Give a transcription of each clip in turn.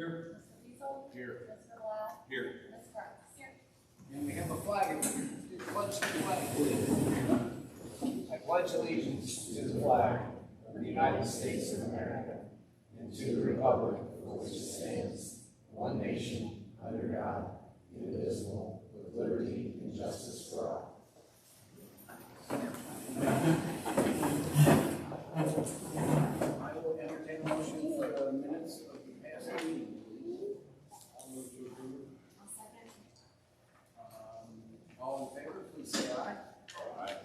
Here. Mr. Weasel. Here. Mr. Ladd. Here. Ms. Price. Here. And we have a flag. Pledge the flag, please. I pledge allegiance to the flag of the United States of America and to the republic for which it stands, one nation, under God, indivisible, with liberty and justice for all. I will entertain a motion for the minutes of the past meeting, please. I'll move to approve. I'll second. All in favor, please say aye. Aye.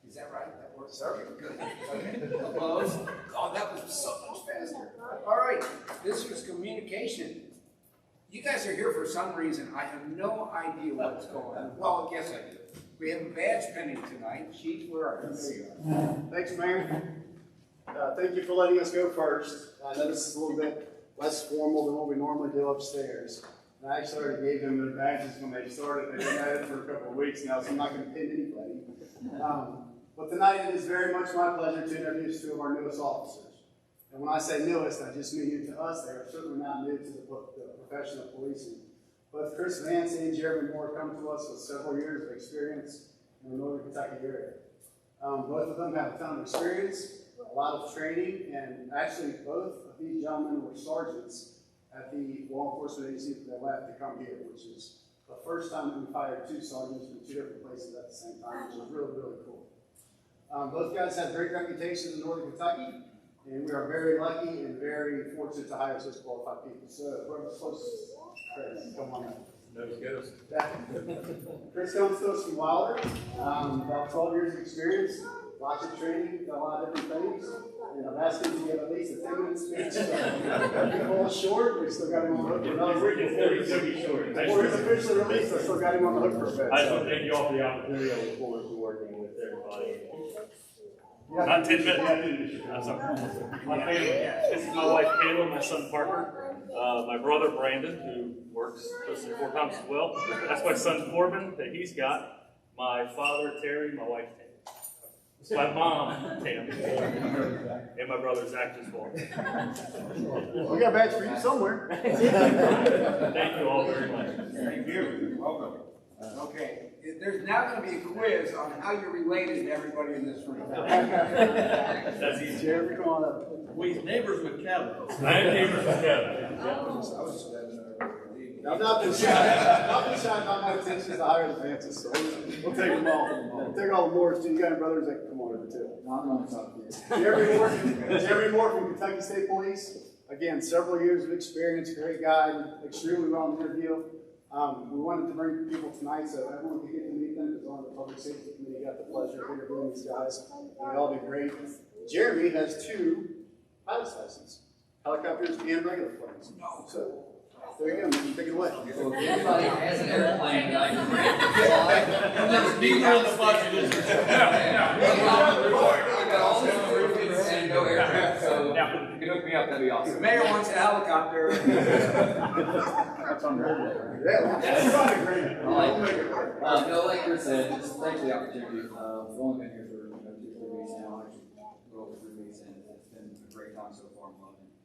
Is that right? That works? Okay, good. Okay. Opposed? Oh, that was so much faster. All right, this was communication. You guys are here for some reason. I have no idea what's going on. Well, I guess I do. We have a badge pending tonight. Chief, where are you? There you are. Thanks, Mayor. Thank you for letting us go first. I know this is a little bit less formal than what we normally do upstairs. And I actually already gave them the badges when they started. They've been at it for a couple of weeks now, so I'm not going to pin anybody. But tonight it is very much my pleasure to introduce two of our newest officers. And when I say newest, I just mean new to us. They are certainly not new to the profession of policing. Both Chris Vance and Jeremy Moore come to us with several years of experience in the Northern Kentucky area. Both of them have a ton of experience, a lot of training, and actually both of these gentlemen were sergeants at the law enforcement agency that they left to come here, which is the first time that we've hired two sergeants from two different places at the same time, which is really, really cool. Both guys have great reputations in Northern Kentucky, and we are very lucky and very fortunate to hire such qualified people. So, whoever's closest, Chris, come on up. Nose goes. Chris comes to us from Wilder, about 12 years of experience, lots of training, got a lot of different things. And I've asked him to give at least a 10-minute speech. He falls short, we still got him on the hook for another week. Before he's officially released, I still got him on the hook for a bit. I just want to thank you all for the opportunity. I look forward to working with everybody. Yeah. Not 10 minutes. That's my family. This is my wife Kayla, my son Parker, my brother Brandon, who works close to Fort Thomas as well. That's my son Corbin that he's got. My father Terry, my wife Tammy. My mom Tammy, and my brother Zach as well. We got a badge for you somewhere. Thank you all very much. Thank you. Welcome. Okay. There's now going to be a quiz on how you're related to everybody in this room. That's easy. Jeremy, come on up. We neighbors with Kevin. I am neighbors with Kevin. I've not been shy about my intentions to hire the Vances, so we'll take them all. We'll take all the Moores too. You got any brothers that can come on over too? No, I'm on top of you. Jeremy Moore from Kentucky State Police. Again, several years of experience, great guy, extremely well interview. We wanted to bring people tonight so everyone could get to meet them because on the Public Safety Committee got the pleasure of interviewing these guys. They all did great. Jeremy has 2 pilot's licenses, helicopters and regular planes. So there you go, man. Take it away. So if anybody has an airplane that I can rent to fly, there's people on the budget, is I got all the roofs and no aircraft, so if you can hook me up, that'd be awesome. The mayor wants a helicopter. That's unheard of. Yeah, that's not a great. No, like Chris said, just thanks for the opportunity. We've only been here for 2 or 3 weeks now, actually a little over 3 weeks, and it's been a great time so far. I'm loving it.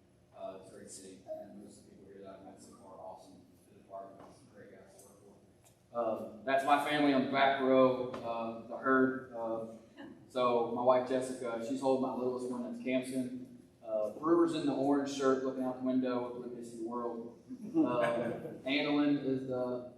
It's a great city, and most of the people here that I've met so far are awesome. The department is great guys to work for. That's my family on the back row, the herd. So my wife Jessica, she's holding my littlest one, that's Campson. Brewer's in the orange shirt, looking out the window, looking to see the world. Annalyn is the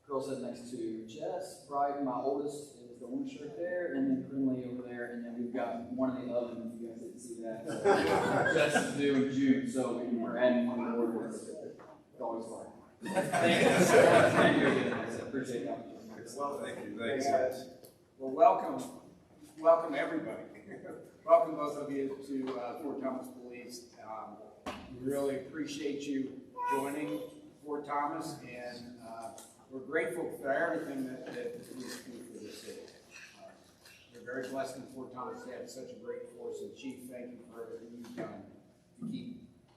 girl sitting next to Jess. Bryden, my oldest, is the orange shirt there, and then Brinley over there, and then we've got one in the oven, if you guys didn't see that. So Jess is due in June, so we're adding one more. It's always fun. Thank you. Thank you again. I appreciate the opportunity. Well, thank you. Thanks, guys. Well, welcome everybody. Welcome both of you to Fort Thomas Police. We really appreciate you joining Fort Thomas, and we're grateful for everything that police do for the city. We're very blessed in Fort Thomas to have such a great force, and Chief, thank you for everything you've done to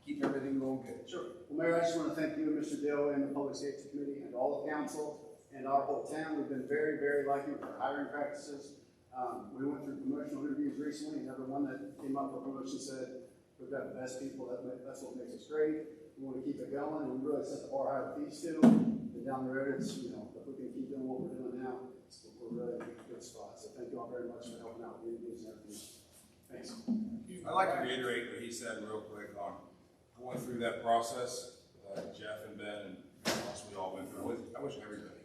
keep everything going good. Sure. Well, Mayor, I just want to thank you and Mr. Dill and the Public Safety Committee and all the council and our whole town. We've been very, very lucky with our hiring practices. We went through promotional interviews recently, and everyone that came up for promotion said, we've got the best people, that's what makes us great. we want to keep it going, and we really set the bar high with these two. And down the road, it's, you know, if we can keep doing what we're doing now, we're really in a good spot. So thank you all very much for helping out with these and everything. Thanks. I'd like to reiterate what he said real quick on going through that process. Jeff and Ben and us, we all went through. I wish everybody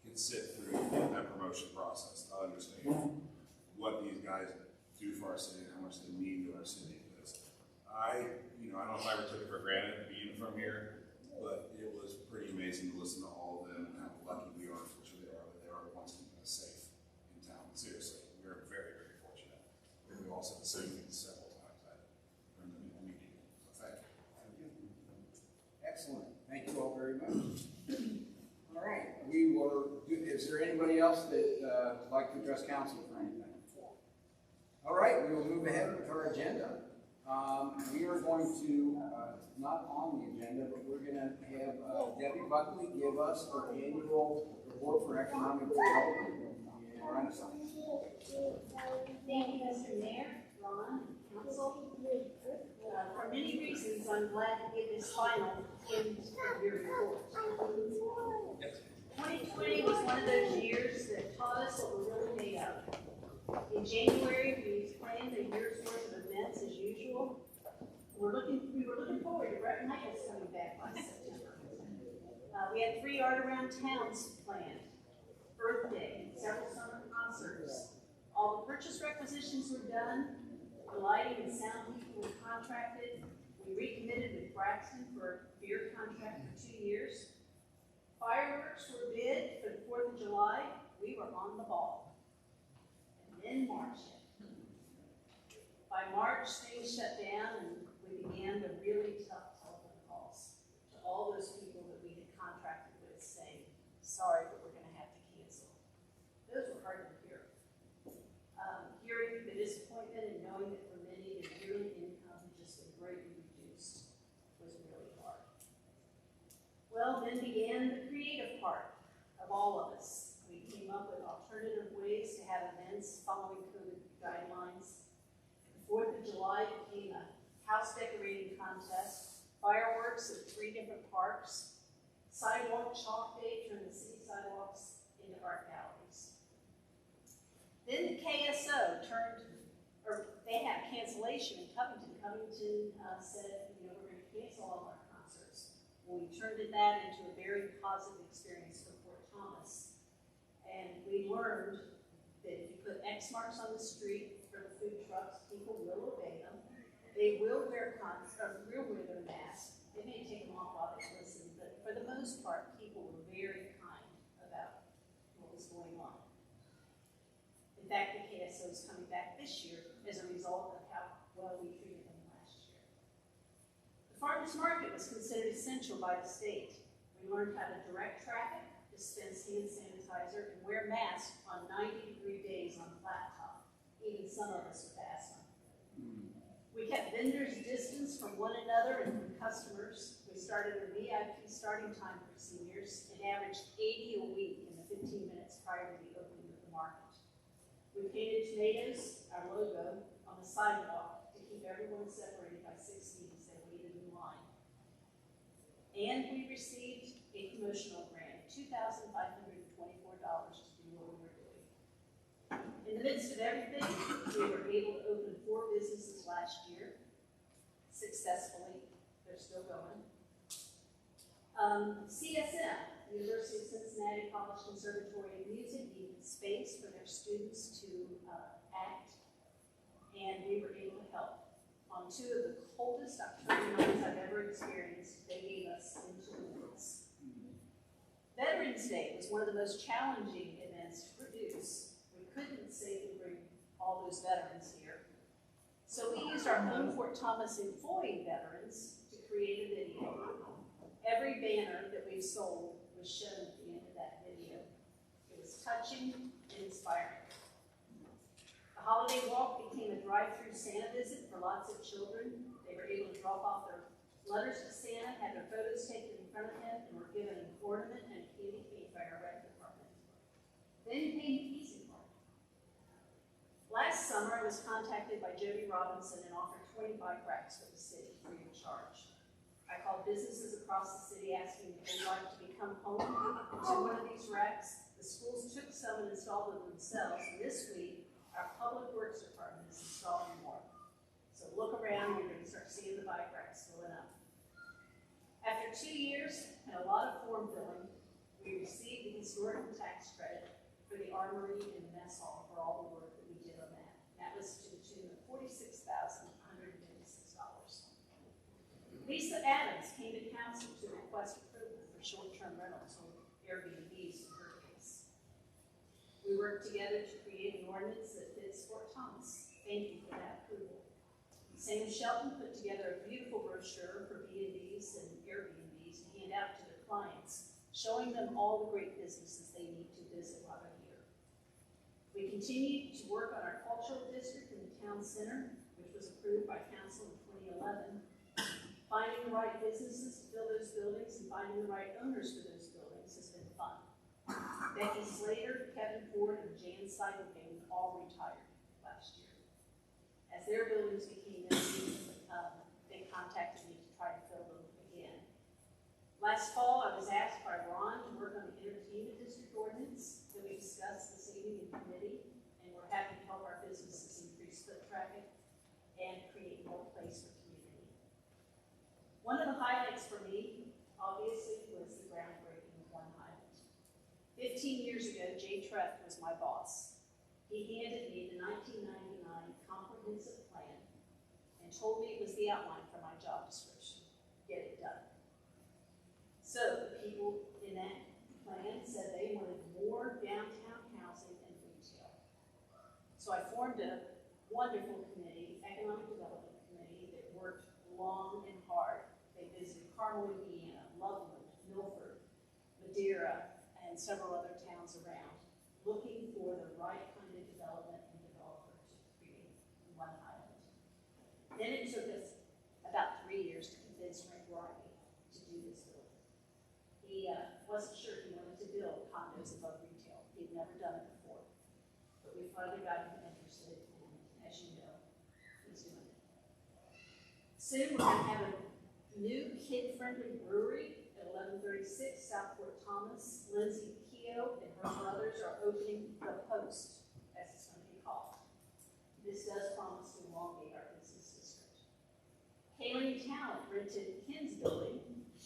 could sit through that promotion process to understand what these guys do for our city and how much they mean to our city. Because I don't know if I ever took it for granted being from here, but it was pretty amazing to listen to all of them and how lucky we are, which they are, that they are the ones keeping us safe in town. Seriously, we're very, very fortunate. And we've all said the same thing several times during the meeting. So thank you. Excellent. Thank you all very much. All right, is there anybody else that would like to address council for anything? All right, we will move ahead with our agenda. We are going to, not on the agenda, but we're going to have Debbie Buckley give us her annual report for economic development and Renaissance. Thank you, Mr. Mayor, Ron, and council. For many reasons, I'm glad to give this final end of your report. 2020 was one of those years that taught us what we're really made of. In January, we planned a year's worth of events as usual. We were looking forward to Brett Michaels coming back by September. We had 3 art around towns planned, Earth Day, and several summer concerts. All the purchase requisitions were done. The lighting and sound people were contracted. We recommitted with Braxton for a beer contract for 2 years. Fireworks were bid for the 4th of July. We were on the ball. And then March hit. By March, things shut down and we began the really tough telephone calls to all those people that we had contracted with saying, sorry, but we're going to have to cancel. Those were hard to hear. Hearing the disappointment and knowing that for many the yearly income had just been greatly reduced was really hard. Well, then began the creative part of all of us. We came up with alternative ways to have events following COVID guidelines. The 4th of July became a house decorating contest, fireworks at 3 different parks, sidewalk chalk day turned the city sidewalks into art galleries. Then the KSO they had cancellation in Covington. Covington said, we're going to cancel all our concerts. Well, we turned that into a very positive experience for Fort Thomas. And we learned that if you put X marks on the street for the food trucks, people will obey them. They will wear their masks. They may take them off while they listen, but for the most part, people were very kind about what was going on. In fact, the KSO is coming back this year as a result of how well we treated them last year. The farmers market was considered essential by the state. We learned how to direct traffic, dispense hand sanitizer, and wear masks on 90-degree days on flat top. Even some of us would pass them. We kept vendors distance from one another and from customers. We started a VIP starting time for seniors and averaged 80 a week in the 15 minutes prior to the opening of the market. We painted tomatoes, our logo, on the sidewalk to keep everyone separated by 6 feet as they waited in line. And we received a promotional grant, $2,524 to do what we were doing. In the midst of everything, we were able to open 4 businesses last year successfully. They're still going. CSM, University of Cincinnati College Conservatory of Music, needed space for their students to act, and we were able to help. On 2 of the coldest October nights I've ever experienced, they gave us into the woods. Veterans Day was one of the most challenging events to produce. We couldn't safely bring all those veterans here. So we used our own Fort Thomas employee veterans to create a video. Every banner that we've sold was shown at the end of that video. It was touching and inspiring. The holiday walk became a drive-through Santa visit for lots of children. They were able to drop off their letters to Santa, have their photos taken in front of him, and were given an ornament and a candy cane by our rec department. Then came the easy part. Last summer, I was contacted by Jody Robinson and offered 20 bike racks for the city free of charge. I called have businesses across the city asking if they'd like to become home to one of these racks. The schools took some and installed them themselves, and this week, our Public Works Department is installing more. So look around, you're gonna start seeing the bike racks filling up. After 2 years and a lot of form filling, we received the historical tax credit for the armory and the mess hall for all the work that we did on that. That was to the tune of $46,156. Lisa Adams came to council to request approval for short-term rentals or Airbnbs in her case. We worked together to create an ordinance that fits Fort Thomas. Thank you for that approval. Sam Shelton put together a beautiful brochure for B&Bs and Airbnbs to hand out to their clients, showing them all the great businesses they need to visit while they're here. We continued to work on our cultural district in the town center, which was approved by council in 2011. Finding the right businesses to fill those buildings and finding the right owners for those buildings has been fun. Becky Slater, Kevin Ford, and Jan Seidelbaum all retired last year. As their buildings became empty, they contacted me to try to fill them again. Last fall, I was asked by Ron to work on the entertainment district ordinance that we discussed this evening in committee, and we're happy to help our businesses increase foot traffic and create more place for community. One of the highlights for me, obviously, was the groundbreaking of One Highland. 15 years ago, Jay Treff was my boss. He handed me the 1999 comprehensive plan and told me it was the outline for my job description. Get it done. So the people in that plan said they wanted more downtown housing and retail. So I formed a wonderful committee, Economic Development Committee, that worked long and hard. They visited Carmel, Indiana, Loveland, Milford, Madeira, and several other towns around, looking for the right kind of development and developer to create One Highland. Then it took us about 3 years to convince Rick Riley to do this building. He wasn't sure he wanted to build condos above retail. He'd never done it before. But we finally got him interested, and as you know, he's doing it. Soon we're going to have a new kid-friendly brewery at 1136 South Fort Thomas. Lindsay Keogh and her brothers are opening the Post, as it's going to be called. This does promise to elongate our business district. Kayleen Talent rented Ken's building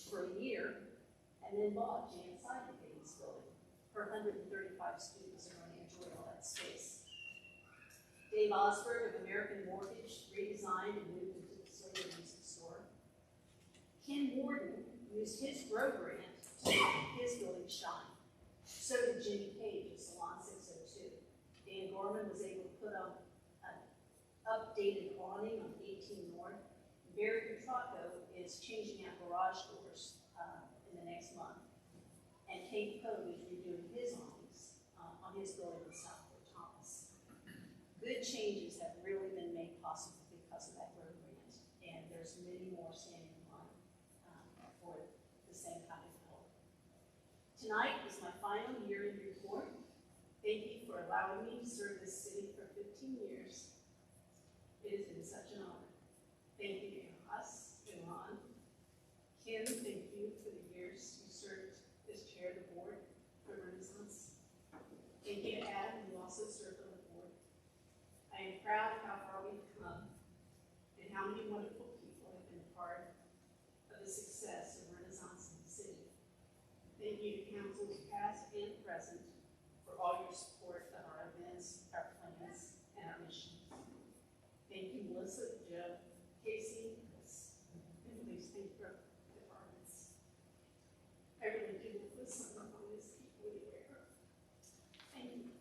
for a year and then bought Jan Seidelbaum's building. Her 135 students are going to enjoy all that space. Dave Osberg of American Mortgage redesigned and moved into the Slater Music Store. Ken Warden used his grow grant to make his building shine. So did Jimmy Page of Salon 602. Dan Gorman was able to put up an updated awning on 18 North. Barry Petrocco is changing out garage doors in the next month. And Kate Poe is redoing his awnings on his building in South Fort Thomas. Good changes have really been made possible because of that grow grant, and there's many more standing in line for the same kind of help. Tonight is my final year in report. Thank you for allowing me to serve this city for 15 years. It has been such an honor. Thank you to us and Ron. Kim, thank you for the years you served as chair of the board for Renaissance. Thank you to Adam, who also served on the board. I am proud of how far we've come and how many wonderful people have been a part of the success of Renaissance in the city. Thank you to councils past and present for all your support of our events, our plans, and our missions. Thank you, Melissa, Joe, Casey, and please thank your departments. I really do put some on this people anywhere. Thank you.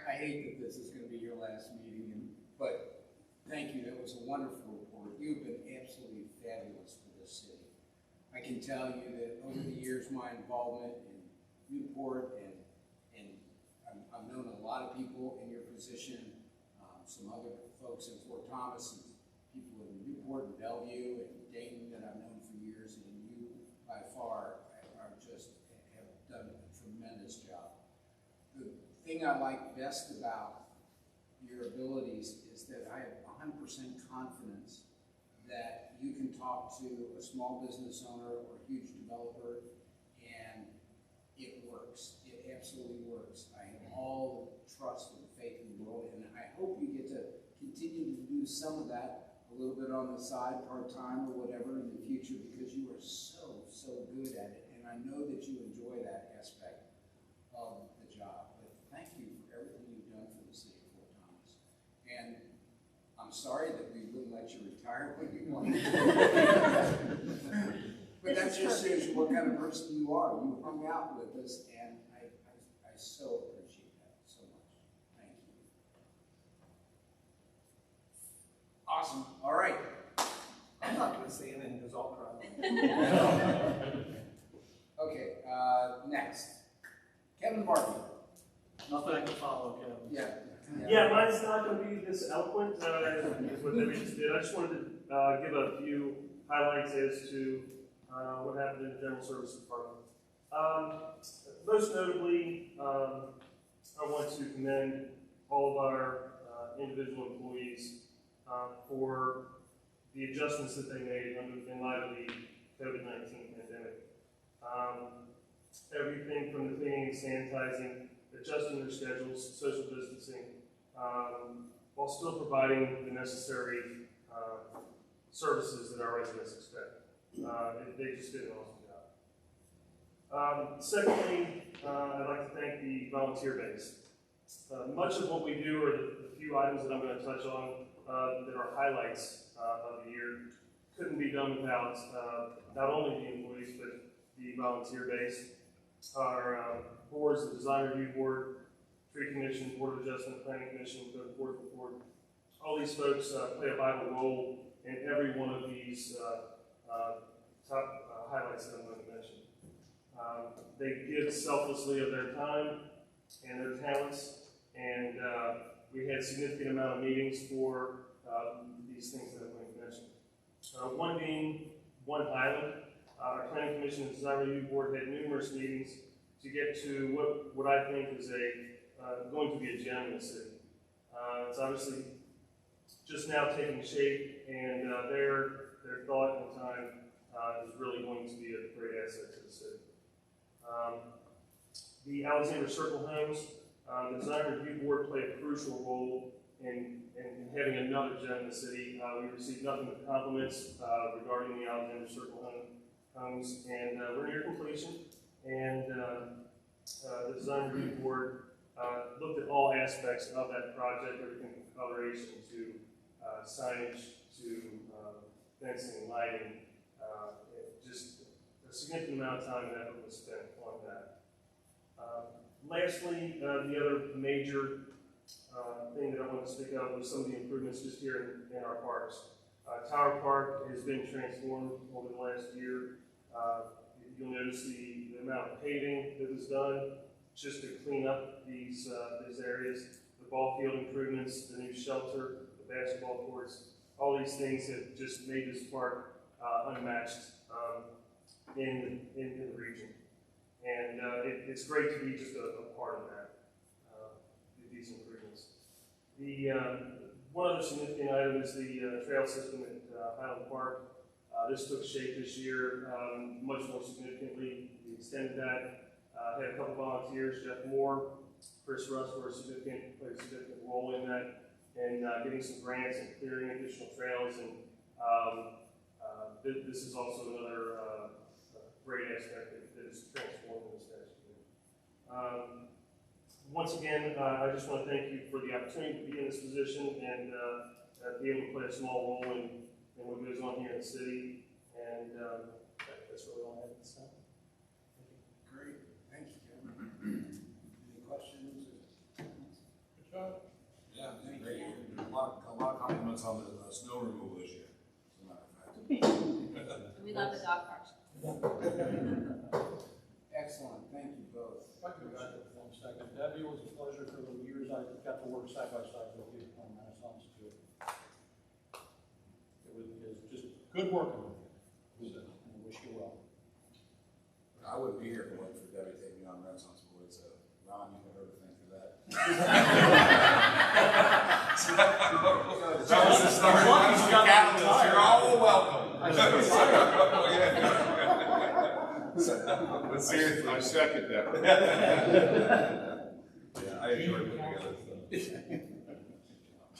I hate that this is going to be your last meeting, but thank you. That was a wonderful report. You've been absolutely fabulous for this city. I can tell you that over the years, my involvement in Newport and I've known a lot of people in your position, some other folks in Fort Thomas, and people in Newport and Bellevue and Dayton that I've known for years, and you by far are just have done a tremendous job. thing I like best about your abilities is that I have 100% confidence that you can talk to a small business owner or a huge developer and it works. It absolutely works. I have all the trust and faith in the world, and I hope you get to continue to do some of that a little bit on the side, part-time or whatever in the future, because you are so good at it, and I know that you enjoy that aspect of the job. But thank you for everything you've done for the city of Fort Thomas. And I'm sorry that we wouldn't let you retire when you wanted. But that just shows you what kind of person you are. You hung out with us, and I so appreciate that so much. Thank you. Awesome. All right. I'm not going to say anything because I'll cry. Okay, next. Kevin Barton. Nothing I can follow, Kevin. Yeah. Yeah, mine's not going to be this eloquent as what Debbie just did. I just wanted to give a few highlights as to what happened in the General Services Department. Most notably, I want to commend all of our individual employees for the adjustments that they made in light of the COVID-19 pandemic. Everything from the cleaning and sanitizing, adjusting their schedules, social distancing, while still providing the necessary services that our residents expect. They just did an awesome job. Secondly, I'd like to thank the volunteer base. Much of what we do are the few items that I'm going to touch on that are highlights of the year. Couldn't be done without not only the employees, but the volunteer base. Our boards, the Design Review Board, Tree Commission, Board of Adjustment, Planning Commission, Code Enforcement Board. All these folks play a vital role in every one of these top highlights that I'm going to mention. They give selflessly of their time and their talents, and we had a significant amount of meetings for these things that I'm going to mention. One being One Highland. Our Planning Commission and Design Review Board had numerous meetings to get to what I think is going to be a gem in the city. It's obviously just now taking shape, and their thought and time is really going to be a great asset to the city. The Alexander Circle Homes, the Design Review Board played a crucial role in having another gem in the city. We received nothing but compliments regarding the Alexander Circle homes, and we're near completion. And the Design Review Board looked at all aspects of that project, everything from coloration to signage to fencing, lighting. Just a significant amount of time and effort was spent on that. Lastly, the other major thing that I want to speak of was some of the improvements just here in our parks. Tower Park has been transformed over the last year. You'll notice the amount of paving that was done just to clean up these areas. The ball field improvements, the new shelter, the basketball courts, all these things have just made this park unmatched in the region. And it's great to be just a part of that, these improvements. One other significant item is the trail system at Highland Park. This took shape this year much more significantly. We extended that, had a couple volunteers, Jeff Moore, Chris Russ played a significant role in that, and getting some grants and clearing additional trails. And this is also another great aspect that is transforming this past year. Once again, I just want to thank you for the opportunity to be in this position and be able to play a small role in what goes on here in the city. And that's really all I have this time. Great. Thank you, Kevin. Any questions? Good job. Yeah, great. A lot of compliments on the snow removal this year, as a matter of fact. We love the dog parks. Excellent. Thank you both. If I could go back for 1 second. Debbie, it was a pleasure for the years I got to work side by side with you on Renaissance too. It was just good working with you. And I wish you well. I wouldn't be here if it wasn't for Debbie taking me on Renaissance Board, so Ron, you can have everything for that. That was the start. You're all welcome. But seriously, I second that. Yeah, I enjoyed putting together stuff.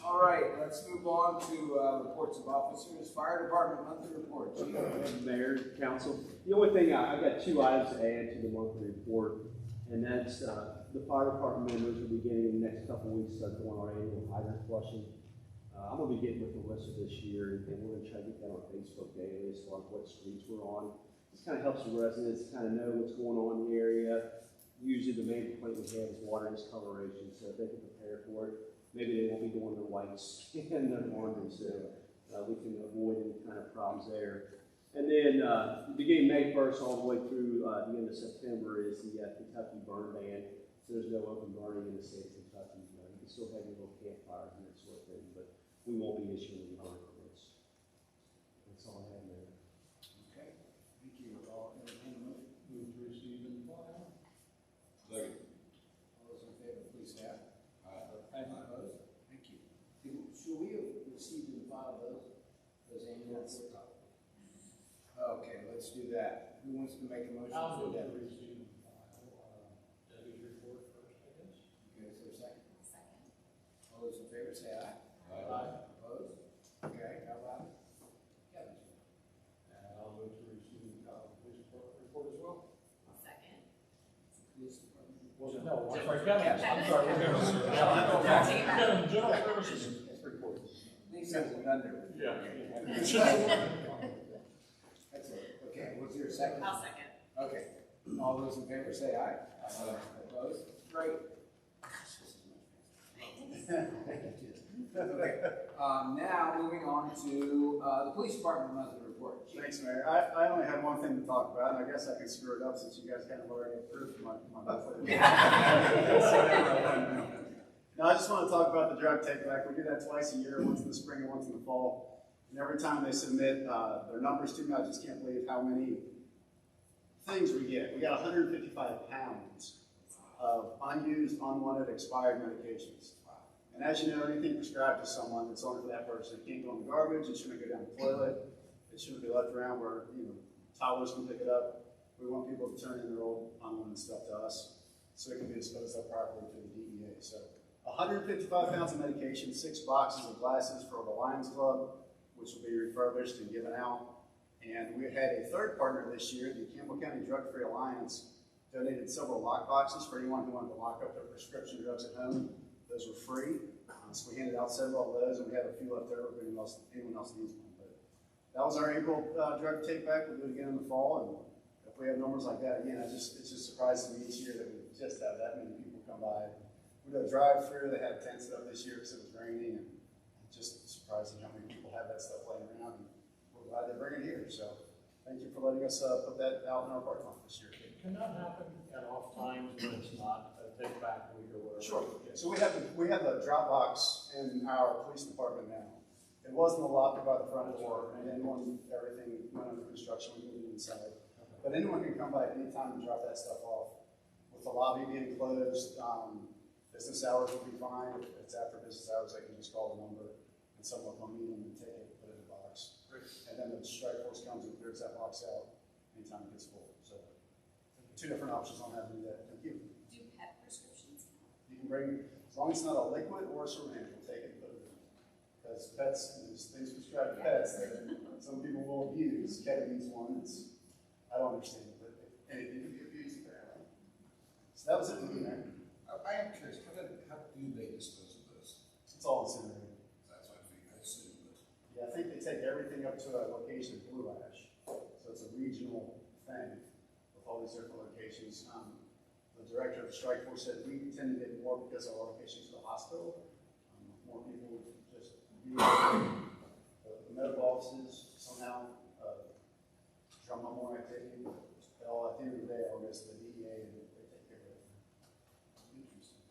All right, let's move on to reports of officers. Fire Department monthly report. Chief. Mayor, council. The only thing, I've got 2 items to add to the monthly report, and that's the fire department members will be getting in the next couple of weeks, doing our annual hydrant flushing. I'm going to be getting with Melissa this year, and we're going to try to get that on Facebook daily as far as what streets we're on. This kind of helps the residents kind of know what's going on in the area. Usually the main complaint we have is water discoloration, so if they can prepare for it, maybe they won't be doing their whites and their laundry, so we can avoid any kind of problems there. And then beginning May 1st all the way through the end of September is the Kentucky burn ban. So there's no open burning in the state of Kentucky. You can still have your little campfires and that sort of thing, but we won't be issuing any burn permits. That's all I have there. Okay, thank you. All entertain a motion. Move to receive and file. Second. All those in favor, please say aye. Aye. Opposed? Thank you. Should we have received and filed those annual reports? Okay, let's do that. Who wants to make a motion I'll for move that? to receive and file, Debbie's report first, I guess. Okay, is there a second? Second. All those in favor say aye. Aye. Opposed? Okay, how about it? Kevin? And I'll move to receive the police department report as well. Second. Police Department. No, I'm sorry, Kevin. I'm sorry, Kevin. Kevin, general services report. These things are under. Yeah. That's it. Okay, was there a second? I'll second. Okay, all those in favor say aye. Opposed? Great. Okay, now moving on to the police department monthly report. Thanks, Mayor. I only had one thing to talk about, and I guess I can screw it up since you guys kind of already approved my monthly. No, I just want to talk about the drug take back. We do that twice a year, once in the spring and once in the fall. And every time they submit their numbers to me, I just can't believe how many things we get. We got 155 pounds of unused, unwanted, expired medications. And as you know, anything prescribed to someone that's only for that person, it can't go in the garbage, it shouldn't go down the toilet, it shouldn't be left around where, toddlers can pick it up. We want people to turn in their old unwanted stuff to us so it can be disposed of properly to the DEA. So 155 pounds of medication, 6 boxes of glasses for the Lions Club, which will be refurbished and given out. And we had a third partner this year, the Campbell County Drug Free Alliance, donated several lock boxes for anyone who wanted to lock up their prescription drugs at home. Those were free. So we handed out several of those, and we have a few left over if anyone else needs one. But that was our April drug take back. We'll do it again in the fall. And if we have numbers like that again, it's just surprising me each year that we just have that many people come by. We did a drive-through. They had tents up this year because it was raining, and just surprising how many people have that stuff laying around. And we're glad they bring it here. So thank you for letting us put that out in our parking lot this year. Can that happen at off times when it's not a take back week or whatever? Sure. So we have the drop box in our police department now. It wasn't a locker by the front door, and then when everything went under construction, we moved it inside. But anyone can come by at any time and drop that stuff off. With the lobby being closed, business hours will be fine. If it's after business hours, they can just call the number, and someone will meet them and take it, put it in the box. And then the strike force comes and clears that box out anytime it gets full. So 2 different options on how to do that. Thank you. Do pet prescriptions? You can bring, as long as it's not a liquid or a syringe, we'll take it and put it in. Because pets, there's things prescribed to pets that some people will abuse. Ketamine's one. I don't understand it, but anything can be abused apparently. So that was it for me, man. I am curious, how do they dispose of those? It's all incinerated. That's what I figured, I assume, but. Yeah, I think they take everything up to a location in Blue Ash. So it's a regional thing with all these different locations. The director of the strike force said we tend to get more because of our locations to the hospital. More people would just use the medical offices somehow, drum up more activity. But all at the end of the day, I'll miss the DEA and they take care of it. Interesting.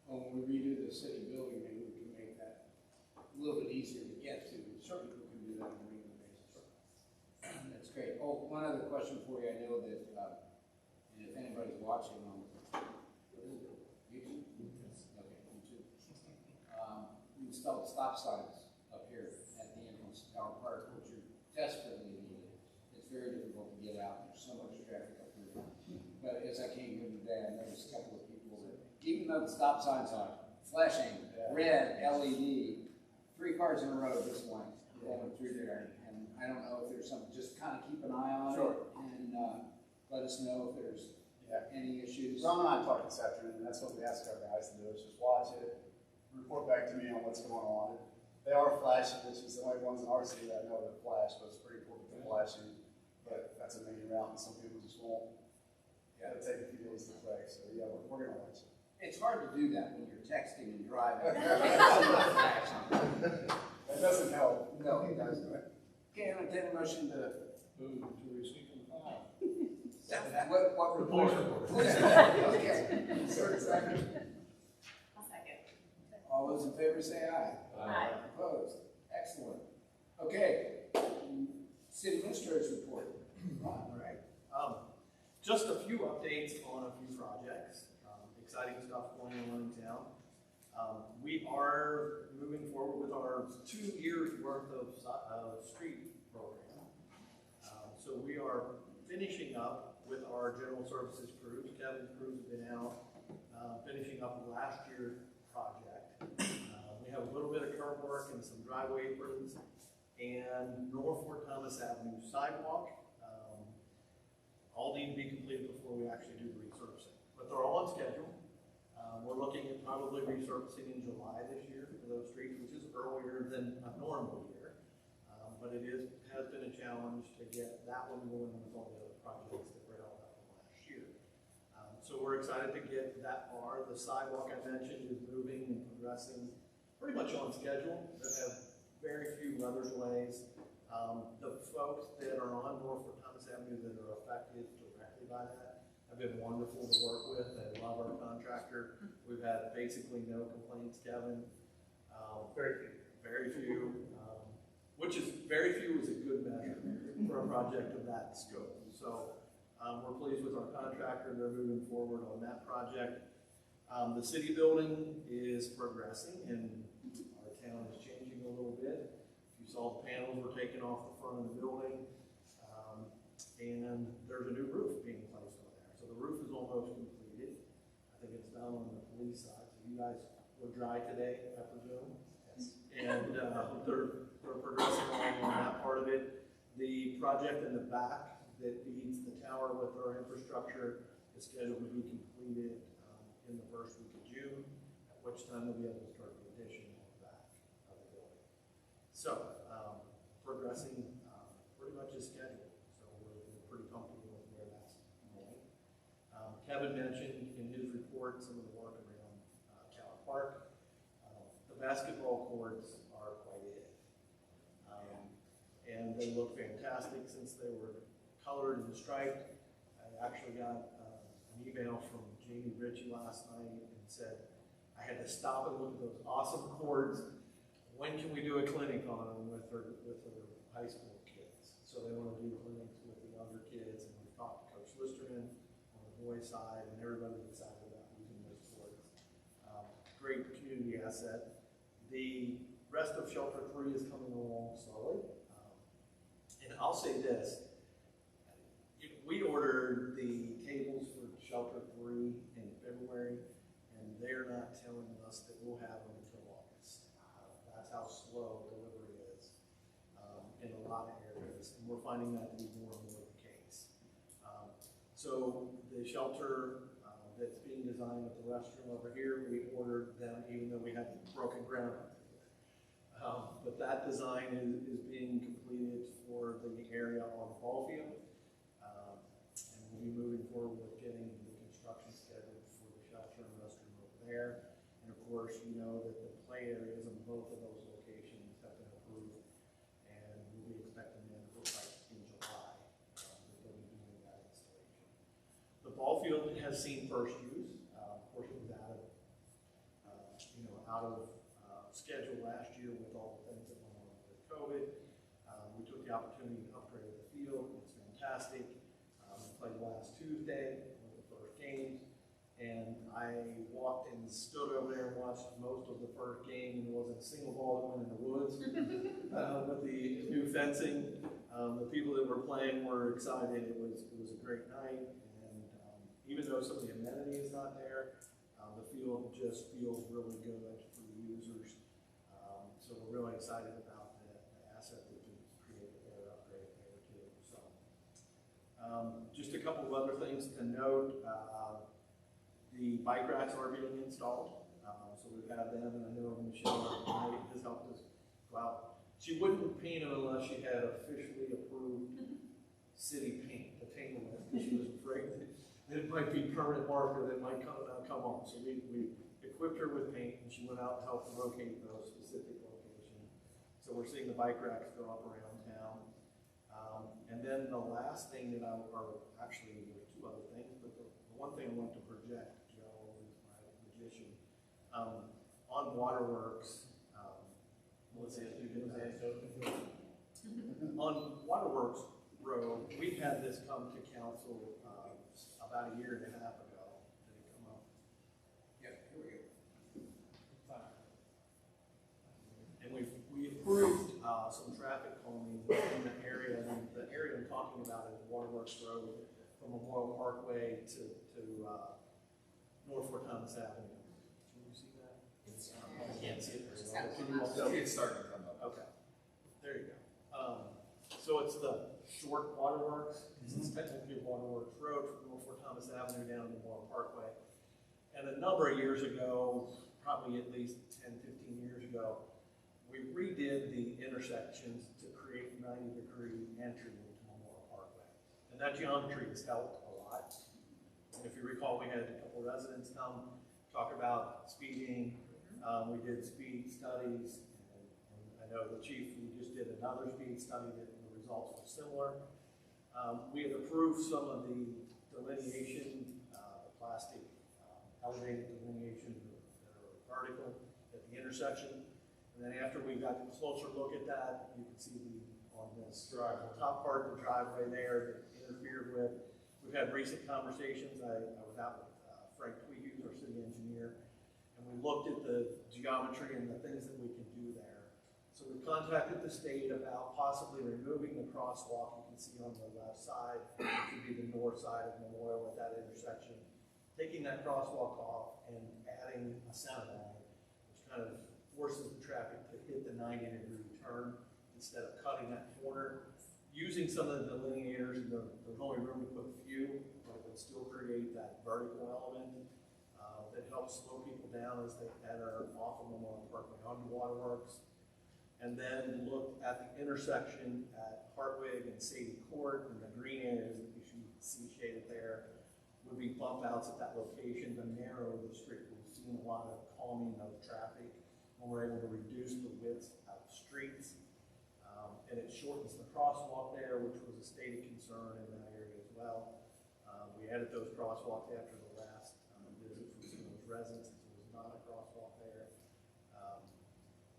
Well, when we redo the city building, maybe we can make that a little bit easier to get to. Certain people can do that on a regular basis. That's great. Oh, one other question for you. I know that, and if anybody's watching on, what is it, YouTube? there's a couple of people that, even though the stop signs are flashing, red, LED, 3 cars in a row this length going through there. And I don't know if there's something, just kind of keep an eye on it and let us know if there's any issues. Ron and I talked this afternoon, and that's what we asked our guys to do, is just watch it, report back to me on what's going on. They are flashing, which is the only ones in our city that I know that flash, but it's pretty cool that they're flashing. But that's a main route, and some people just won't. It'll take a few days to play, so yeah, we're gonna watch it. It's hard to do that when you're texting and driving. That doesn't help. No, it doesn't. Okay, I'm gonna take a motion to, Move to receive and file. what report? Police report. Police report, okay. Second. I'll second. All those in favor say aye. Aye. Opposed? Excellent. Okay, city administrator's report. All right. Just a few updates on a few projects. Exciting stuff going on in town. We are moving forward with our 2 years worth of street program. So we are finishing up with our general services crews. Kevin's crews have been out finishing up last year's project. We have a little bit of curb work and some driveway aprons and North Fort Thomas Avenue sidewalk. All need to be completed before we actually do the resurfacing. But they're all on schedule. We're looking at probably resurfacing in July this year for those streets, which is earlier than a normal year. But it has been a challenge to get that one going with all the other projects that were held up from last year. So we're excited to get that far. The sidewalk I mentioned is moving and progressing pretty much on schedule. They have very few weather delays. The folks that are on North Fort Thomas Avenue that are affected directly by that have been wonderful to work with. They love our contractor. We've had basically no complaints, Kevin. Very few. Which is, very few is a good measure for a project of that scope. So we're pleased with our contractor. They're moving forward on that project. The city building is progressing and our town is changing a little bit. You saw the panels were taken off the front of the building, and there's a new roof being placed on there. So the roof is almost completed. I think it's done on the police side. So you guys were dry today, I presume. Yes. And they're progressing along on that part of it. The project in the back that feeds the tower with our infrastructure is scheduled to be completed in the first week of June, at which time we'll be able to start the addition on the back of the building. So, progressing pretty much as scheduled, so we're pretty comfortable with where that's going. Kevin mentioned in his report some of the work around Callan Park. The basketball courts are quite it. And they look fantastic since they were colored and striped. I actually got an email from Jamie Ritchie last night and said, I had to stop and look at those awesome courts. When can we do a clinic on them with her high school kids? So they want to do clinics with the younger kids, and we've talked to Coach Listerman on the boys' side, and everybody's excited about using those courts. Great community asset. The rest of Shelter 3 is coming along slowly. And I'll say this, we ordered the tables for Shelter 3 in February, and they're not telling us that we'll have them until August. That's how slow delivery is in a lot of areas, and we're finding that to be more and more the case. So the shelter that's being designed with the restroom over here, we ordered them even though we had broken ground up there. But that design is being completed for the area on the ball field. And we'll be moving forward with getting the construction scheduled for the shelter and restroom over there. And of course, you know that the play areas in both of those locations have been approved. And we'll be expecting them to look like in July. That they'll be doing that installation. The ball field has seen first use. Of course, it was out of schedule last year with all the things that went on with COVID. We took the opportunity to upgrade the field. It's fantastic. We played last Tuesday with the first games, and I walked and stood over there and watched most of the first game, and there wasn't a single ball that went in the woods. With the new fencing, the people that were playing were excited. It was a great night, and even though some of the amenity is not field just feels really good for the users. So we're really excited about the asset that we created there, upgrade there too. So, just a couple of other things to note. The bike racks are being installed. So we've had them, and I know Michelle tonight has helped us go out. She wouldn't paint them unless she had officially approved city paint to paint them with, because she was afraid that it might be permanent marker that might come on. So we equipped her with paint, and she went out and helped locate those specific locations. So we're seeing the bike racks go up around town. And then the last thing that actually there's two other things, but the one thing I want to project, Joe, is my magician, on Waterworks, on Waterworks Road, we had this come to council about a year and a half ago. Did it come up? Yeah, here we go. And we approved some traffic calming in the area, and the area I'm talking about is Waterworks Road from Memorial Parkway to North Fort Thomas Avenue. Can you see that? I can't see it very well. Can you all see it? It's starting to come up. Okay, there you go. So it's the short Waterworks. It's technically Waterworks Road from North Fort Thomas Avenue down to Memorial Parkway. And a number of years ago, probably at least 10, 15 years ago, we redid the intersections to create 90-degree entry into Memorial Parkway. And that geometry has helped a lot. And if you recall, we had a couple residents come talk about speeding. We did speed studies. And I know the chief, we just did another speed study that the results were similar. We had approved some of the delineation, the plastic elevated delineation that are vertical at the intersection. And then after we got a closer look at that, you can see on this top part of the driveway there that interfered with. We've had recent conversations. I was out with Frank Tweehughes, our city engineer, and we looked at the geometry and the things that we can do there. So we contacted the state about possibly removing the crosswalk. You can see on the left side, which would be the north side of Memorial at that intersection, taking that crosswalk off and adding a center line, which kind of forces the traffic to hit the 90-degree turn instead of cutting that corner. Using some of the delineators, there's only room to put a few, but it would still create that vertical element that helps slow people down as they enter off of Memorial Parkway onto Waterworks. And then look at the intersection at Hartwig and Sadie Court, and the green areas that you see shaded there would be bump outs at that location to narrow the street. We've seen a lot of calming of traffic when we're able to reduce the width of the streets. And it shortens the crosswalk there, which was a stated concern in that area as well. We added those crosswalks after the last visit from some of those residents. There was not a crosswalk there.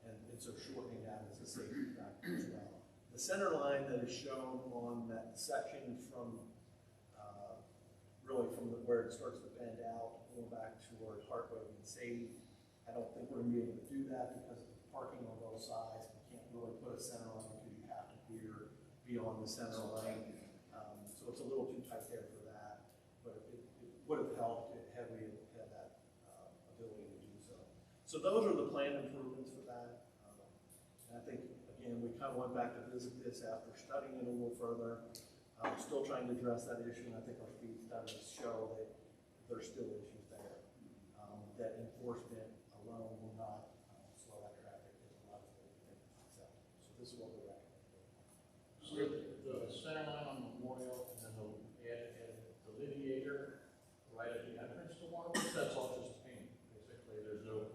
And so shortening that is a safety factor as well. The center line that is shown on that section from really from where it starts to bend out, going back toward Hartwig and Sadie, I don't think we're going to be able to do that because of the parking on both sides. We can't really put a center line because you have to be on the center line. So it's a little too tight there for that. But it would have helped had we had that ability to do so. So those are the planned improvements for that. And I think, again, we kind of went back to visit this after studying it a little further. Still trying to address that issue, and I think our speed studies show that there's still issues there. That enforcement alone will not slow that traffic as a lot of things accept. So this is what we're recommending. So the center line on Memorial and then the delineator right at the entrance to Waterworks, that's all just paint, basically. There's no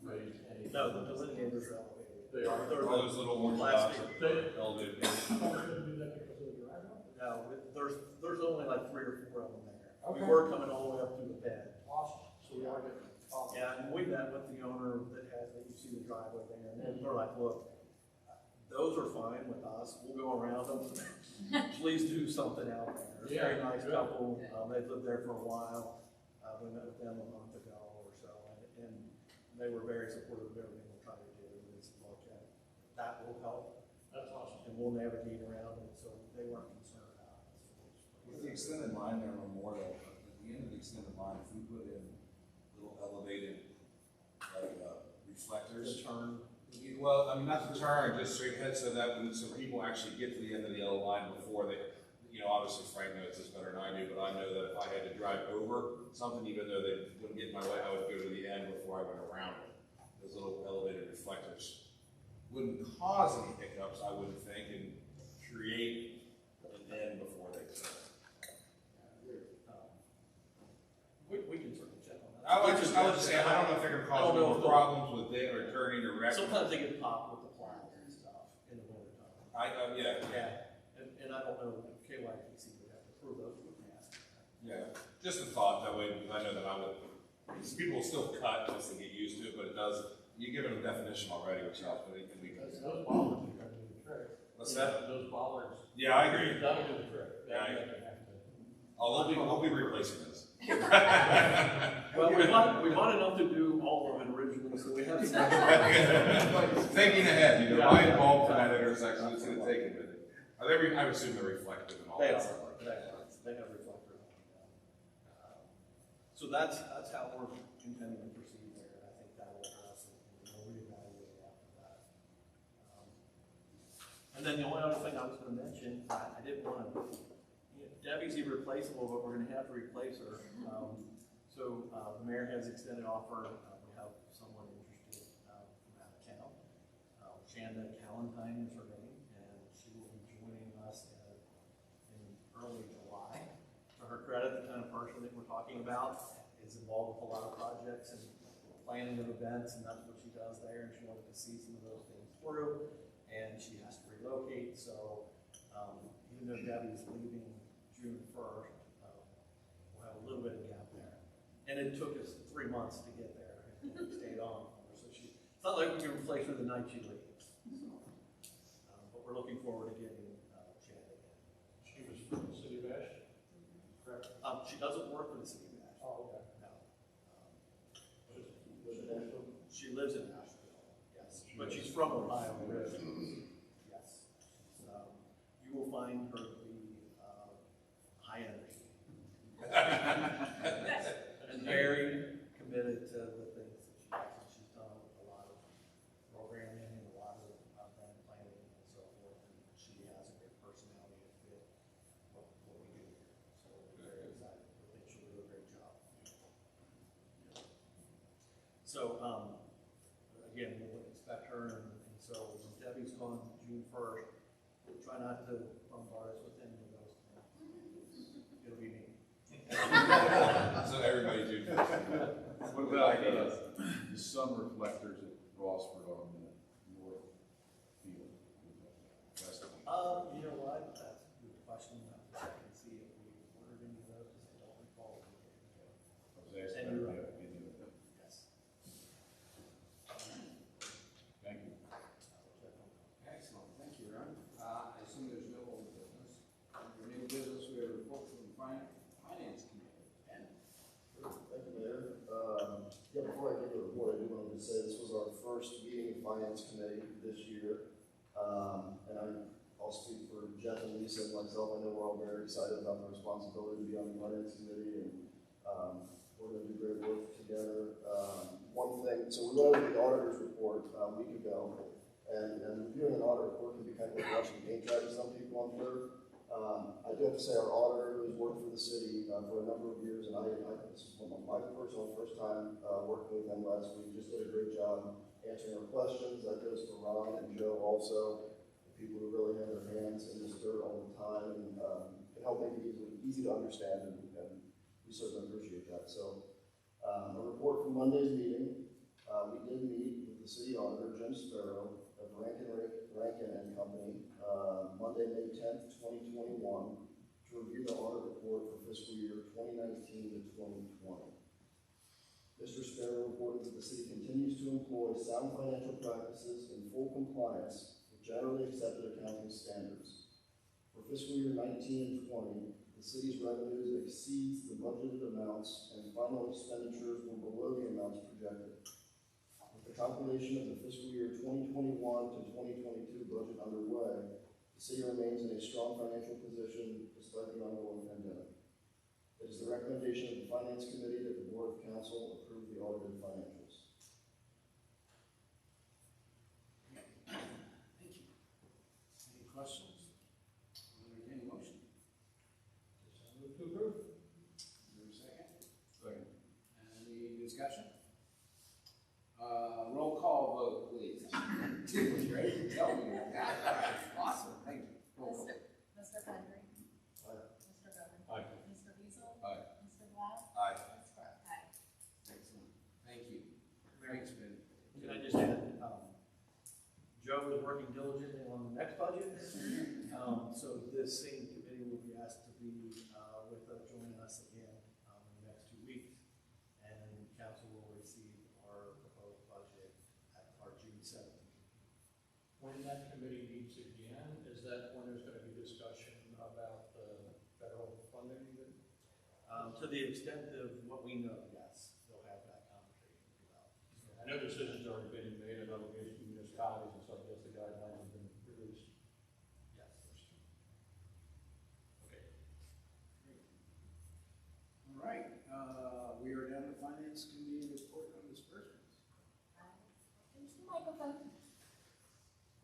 raised anything. No, the delineators are elevated. They are. They're All those little orange dots plastic. are elevated. No, there's only like 3 or 4 of them there. We Okay. were coming all the way up to the bed. Awesome. So we are getting. Yeah, and we met with the owner that you see the driveway there, and they're like, look, those are fine with us, we'll go around them. Please do something out there. They're a very nice couple, they've lived there for a while. We met with them a month ago or so, and they were very supportive of everything we're trying to do. And it's look at that will help. That's awesome. And we'll navigate around it, so they weren't concerned about it. With the extended line there, Memorial, at the end of the extended line, if we put in little elevated reflectors. turn. Well, I mean, not to turn, just straight ahead, so that when some people actually get to the end of the yellow line before they, you know, obviously Frank knows this better than I do, but I know that if I had to drive over something, even though they wouldn't get in my way, I would go to the end before I went around it. Those little elevated reflectors wouldn't cause any hiccups, I wouldn't think, and create an end before they turn. We can certainly check on that. I would just say, I don't know if they're gonna cause any more problems with it or turning or wrecking. Sometimes they get popped with the plows and stuff in the winter time. Yeah. And I don't know, KYTC would have to prove those, we can ask. Yeah, just a thought that way, because I know that I would, because people will still cut once they get used to it, but it does, you give it a definition already, which helps, but it can be. Those bollards are gonna do the trick. What's that? Those bollards. Yeah, I agree. That'll do the trick. Yeah, I agree. Oh, we'll be replacing this. Well, we bought enough to do all of it originally, so we have some. Thinking ahead, you know, I involved for that intersection, it's gonna take a minute. Are they, I would assume they're reflective and all They that are, stuff like that. they have reflectors on them. So that's how we're intending to proceed there, and I think that will address it, and we'll reevaluate after that. And then the only other thing I was gonna mention, I didn't wanna, Debbie's irreplaceable, but we're gonna have to replace her. So the mayor has extended offer, we have someone interested from out of town. Shanda Callentine is her name, and she will be joining us in early July. To her credit, the kind of person that we're talking about is involved with a lot of projects and planning of events, and that's what she does there, and she wanted to see some of those things through, and she has to relocate, so even though Debbie's leaving June 1st, we'll have a little bit of gap there. And it took us 3 months to get there, and we stayed on. So it's not like we can replace her the night she leaves. So, but we're looking forward to getting Shanda again. She was from the city of Ash? Correct. She doesn't work for the city of Asheville. Oh, okay. No. Was it Asheville? She lives in Asheville, yes. But she's from Ohio originally. Yes. You will find her to be high energy. And very committed to the things that she does. And she's done a lot of programming and a lot of event planning and so forth. And she has a great personality to fit what we do here. So we're very excited. I think she'll do a great job. So, again, we'll expect her, and so when Debbie's gone June 1st, we'll try not to bombard us with any of those things. It'll be me. So everybody do. What about the sun reflectors at Rossford on the north field? West of the- You know what, that's a good question, I can see if we ordered any of those, because I don't recall. I was asking And you're about right. that, you know. Yes. Thank you. Excellent, thank you, Ron. I assume there's no old business. Under new business, we have a report from the finance committee. And Thank you, Mayor. Yeah, before I give a report, I do want to say this was our first meeting of Finance Committee this year. And I'll speak for Jeff and Lisa and myself. I know we're all very excited about the responsibility to be on the Finance Committee, and we're going to do great work together. One thing, so we went over the auditor's report a week ago, and reviewing an audit report can be kind of like watching paint dry to some people on Twitter. I do have to say our auditor, who has worked for the city for a number of years, and this is my personal first time working with him last week, just did a great job answering our questions. That goes for Ron and Joe also, the people who really have their hands in this dirt all the time and can help make it easy to understand, and we certainly appreciate that. So a report from Monday's meeting, we did meet with the city auditor, Jim Sparrow, of Rankin and Company, Monday, May 10th, 2021, to review the audit report for fiscal year 2019 to 2020. Mr. Sparrow reported that the city continues to employ sound financial practices in full compliance with generally accepted accounting standards. For fiscal year 19 and 20, the city's revenues exceeds the budgeted amounts, and final expenditures were below the amounts projected. With the compilation of the fiscal year 2021 to 2022 budget underway, the city remains in a strong financial position despite the ongoing pandemic. It is the recommendation of the Finance Committee that the Board of Council approve the audited financials. discussion? Roll call vote, please. Dude was ready to tell me that. Awesome, thank you. Roll call. Mr. Henry. Aye. Mr. Bowman. Aye. Mr. Beazle. Aye. Mr. Blau. Aye. Ms. Crooks. Aye. Excellent, thank you. Thanks, Ben. Can I just add, Joe is working diligently on the next budget. So this same committee will be asked to be, joining us again, in the next 2 weeks. And council will receive our proposed budget at our June 7th. When that committee meets again, is that when there's gonna be discussion about the federal funding even? To the extent of what we know, yes, they'll have that conversation throughout. I know decisions are already being made in other municipalities and stuff, yes, the guidelines have been released. Yes, there's two. Okay. All right, we are down to Finance Committee report on disbursements. Use the microphone.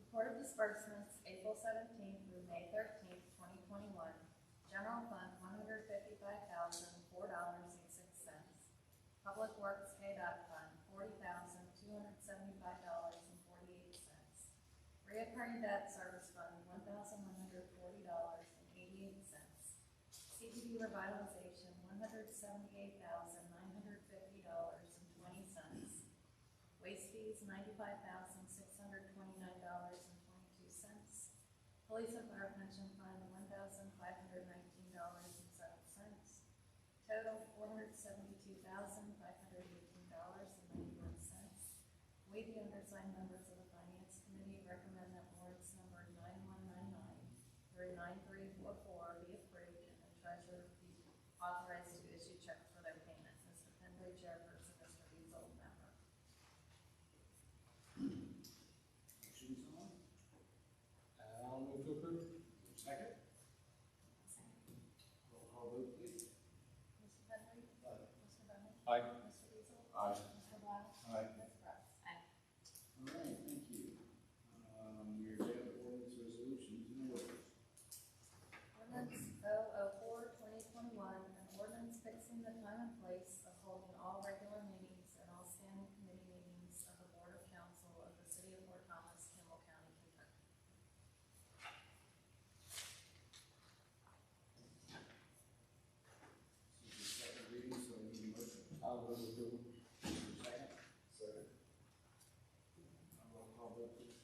Report of disbursements, April 17th through May 13th, 2021. General fund, $155,004.06. Public Works KDOT fund, $40,275.48. Reoccurring debt service fund, $1,140.88. CBD revitalization, $178,950.20. Waste fees, $95,629.22. Police and Fire Pension Fund, $1,519.07. Total, $472,518.91. We, the undersigned members of the Finance Committee, recommend that warrants numbered 9199 through 9344 be approved and the treasurer be authorized to issue checks for their payment. Mr. Pendley, chairperson, Mr. Beazle, member. Motion's on. I'll move to approve. Second? Roll call vote, please. Mr. Pendley. Aye. Mr. Bowman. Aye. Mr. Beazle. Aye. Mr. Blau. Aye. Ms. Crooks. Aye. All right, thank you. We are down to ordinance resolutions and orders. Ordinance 004-2021, an ordinance fixing the time and place of holding all regular meetings and all standing committee meetings of the Board of Council of the City of Fort Thomas, Campbell County, Kentucky. This is the second reading, so I need a motion. I'll move to approve. Second? Second. Roll call vote, please.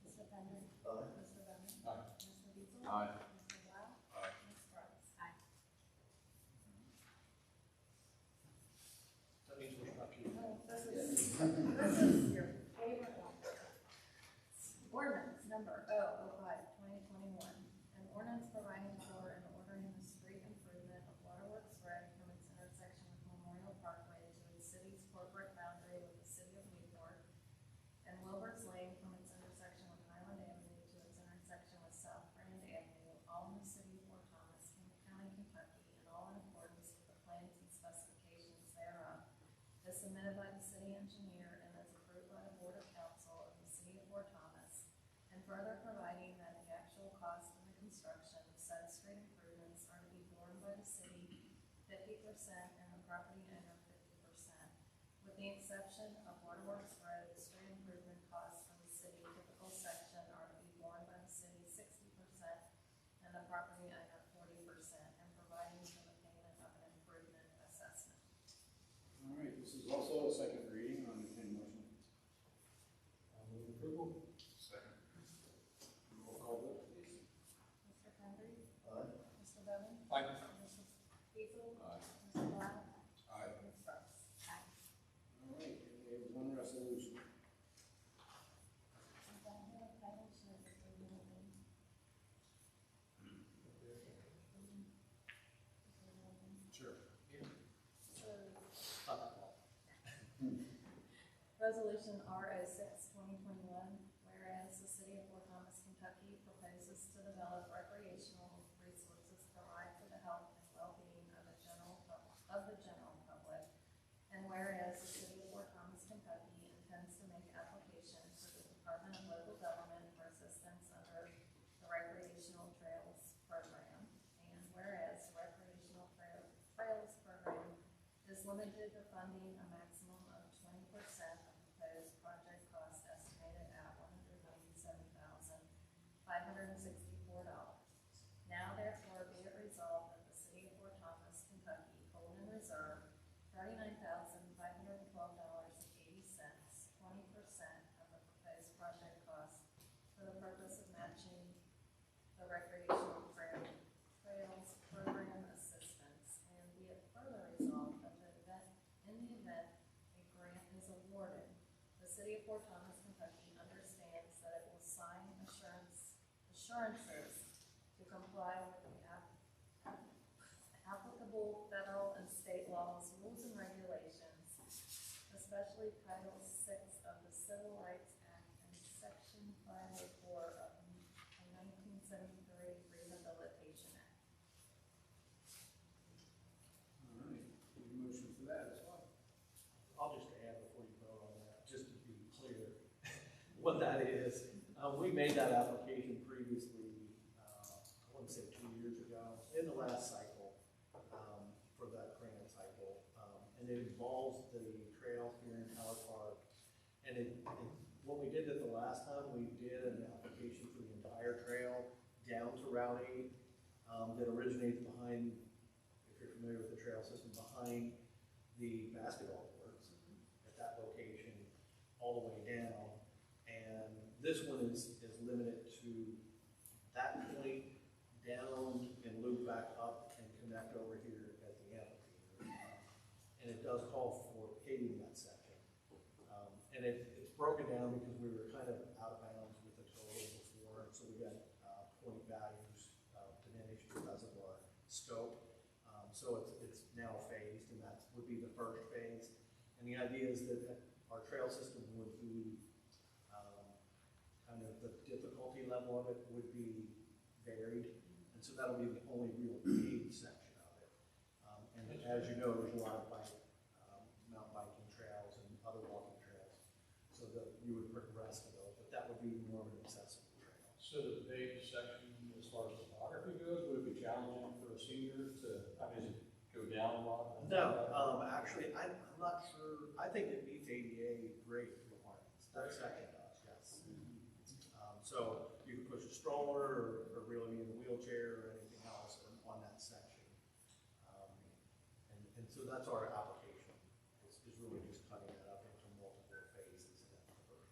Mr. Penman. Aye. Mr. Bowman. Aye. Mr. Beazle. Aye. Mr. Blau. Aye. Ms. Crooks. Aye. That means we're not you. Oh, this is your favorite one. Ordinance number 005-2021, an ordinance providing for and ordering the street improvement of Waterworks Road from its intersection with Memorial Parkway to its city's corporate boundary with the city of Newport, and Wilbur's Lane from its intersection with Highland Avenue to its intersection with South Grand Avenue, all in the city of Fort Thomas, Campbell County, Kentucky, and all in accordance with the plans and specifications thereof, is submitted by the city engineer and is approved by the Board of Council of the City of Fort Thomas, and further providing that the actual cost of the construction of said street improvements are to be borne by the city 50% and the property owner 50%, with the exception of Waterworks Road, street improvement costs for the city typical section are to be borne by the city 60% and the property owner 40%, and providing for the payment of an improvement assessment. All right, this is also a second reading on the motion. I'll move approval. Second. Roll call vote, please. Mr. Henry. Aye. Mr. Bowman. Aye. Mr. Beazle. Aye. Mr. Blau. Aye. Ms. Crooks. Aye. All right, and we have one resolution. Sure. Resolution R06-2021, whereas the City of Fort Thomas, Kentucky proposes to develop recreational resources provide for the health and well-being of the general public, and whereas the City of Fort Thomas, Kentucky intends to make application to the Department of Local Government for assistance under the Recreational Trails Program, and whereas the Recreational Trails Program is limited to funding a maximum $564. Now therefore be it resolved that the city of Fort Thomas, Kentucky, hold in reserve $39,512.80, 20% of the proposed project cost for the purpose of matching the recreational trails program assistance. And be it further resolved that in the event a grant is awarded, the city of Fort Thomas, Kentucky understands that it will sign assurances to comply with the applicable federal and state laws, rules, and regulations, especially Title VI of the Civil Rights Act and Section 504 of the 1973 Rehabilitation Act. All right, any motion for that as well? I'll just add before you vote on that, just to be clear what that is. We made that application previously, I want to say 2 years ago, in the last cycle, for that grant cycle. And it involves the trail here in Howard Park. And when we did it the last time, we did an application for the entire trail down to Route 8, that originates behind, if you're familiar with the trail system, behind the basketball courts at that location, all the way down. And this one is limited to that point down and loop back up and connect over here at the amphitheater. And it does call for paving that section. And it's broken down because we were kind of out of bounds with the total before, so we got point values diminished because of our scope. So it's now phased, and that would be the first phase. And the idea is that our trail system would be kind of the difficulty level of it would be varied, and so that'll be the only real paved section of it. And as you know, there's a lot of mountain biking trails and other walking trails, so that you would progress to those, but that would be more of an accessible trail. So the paved section, as far as topography goes, would it be challenging for a senior to, I mean, go down a lot? No, actually, I'm not sure. I think it meets ADA grade requirements. That section does, yes. So you can push a stroller or really in a wheelchair or anything else on that section. And so that's our application. It's really just cutting that up into multiple phases in that first phase.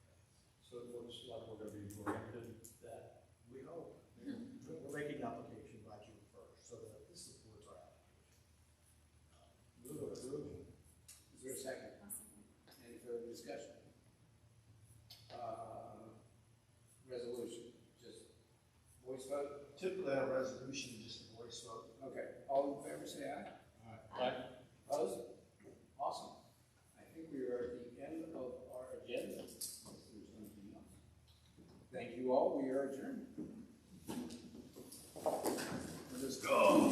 So it looks like we're gonna be granted that. We hope. We're making the application by June 1st, so that this supports our application. Move approval. Is there a second? Any further discussion? Resolution, just voice vote? Typically, a resolution, just a voice vote. Okay, all in favor, say aye. Right. Opposed? Awesome. I think we are at the end of our agenda. If there's anything else. Thank you all, we are adjourned. Let us go.